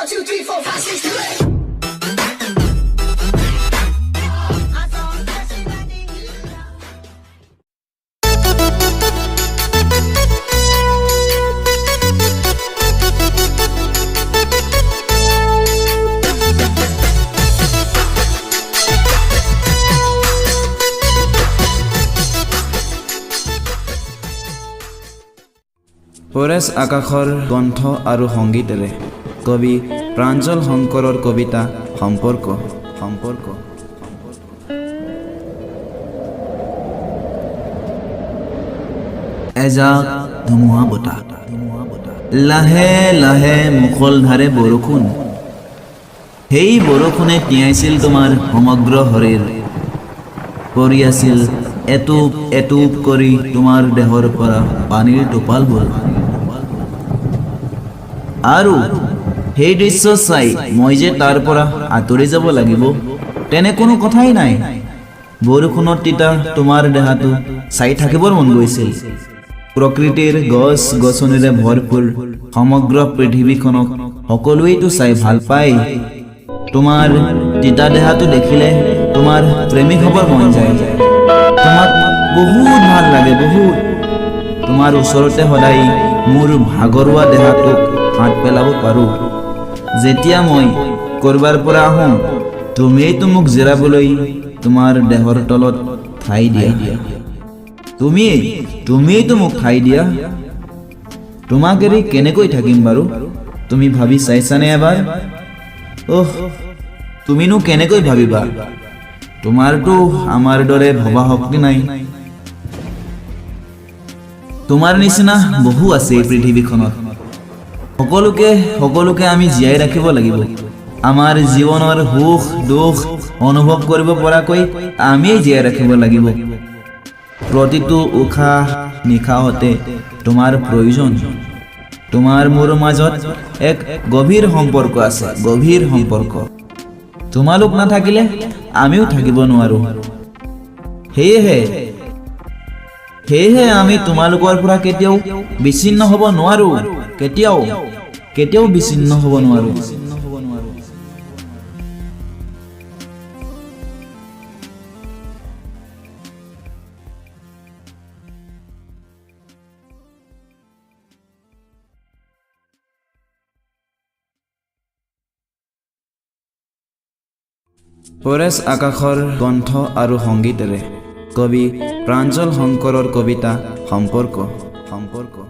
1, 2, 3, 4, 5, 6, 7, 8. পৰেশ আকাশৰ কণ্ঠ আৰু সংগীতেৰে কবি প্ৰাঞ্জল শংকৰৰ কবিতা সম্পৰ্ক সম্পৰ্ক এজাক ধুমুহা বতাহ লাহে লাহে মুখলধাৰে বৰষুণ সেই বৰষুণে তিয়াইছিল তোমাৰ সমগ্ৰ শৰীৰ পৰি আছিল এটুপ এটুপ কৰি তোমাৰ দেহৰ পৰা পানীৰ টোপালবোৰ আৰু সেই দৃশ্য চাই মই যে তাৰ পৰা আঁতৰি যাব লাগিব তেনে কোনো কথাই নাই বৰষুণৰ তিতা তোমাৰ দেহাটো চাই থাকিবৰ মন গৈছিল প্ৰকৃতিৰ গছ গছনিৰে ভৰপূৰ সমগ্ৰ পৃথিৱীখনক সকলোৱেতো চাই ভাল পায় তোমাৰ তিতা দেহাটো দেখিলে তোমাৰ প্ৰেমিক হ'বৰ মন যায় তোমাক বহুত ভাল লাগে বহুত তোমাৰ ওচৰতে সদায় মোৰ ভাগৰুৱা দেহাটোক হাত পেলাব পাৰোঁ যেতিয়া মই কৰবাৰ পৰা আহোঁ তুমিয়েইতো মোক জিৰাবলৈ তোমাৰ দেহৰ তলত ঠাই দিয়া তুমিয়েইতো মোক ঠাই দিয়া তোমাক এৰি কেনেকৈ থাকিম বাৰু তুমি ভাবি চাইছানে এবাৰ তুমিনো কেনেকৈ ভাবিবা তোমাৰতো আমাৰ দৰে ভবা শক্তি নাই তোমাৰ নিচিনা বহু আছে এই পৃথিৱীখনত সকলোকে আমি জীয়াই ৰাখিব লাগিব আমাৰ জীৱনৰ সুখ দুখ অনুভৱ কৰিব পৰাকৈ আমি জীয়াই ৰাখিব লাগিব প্ৰতিটো উশাহ নিশাহতে তোমাৰ প্ৰয়োজন তোমাৰ মোৰ মাজত এক গভীৰ সম্পৰ্ক আছে গভীৰ সম্পৰ্ক তোমালোক নাথাকিলে আমিও থাকিব নোৱাৰো সেয়েহে আমি তোমালোকৰ পৰা কেতিয়াও বিচ্ছিন্ন হ'ব নোৱাৰো কেতিয়াও বিচ্ছিন্ন হ'ব নোৱাৰো পৰেশ আকাশৰ কণ্ঠ আৰু সংগীতেৰে কবি প্ৰাঞ্জল শংকৰৰ কবিতা সম্পৰ্ক সম্পৰ্ক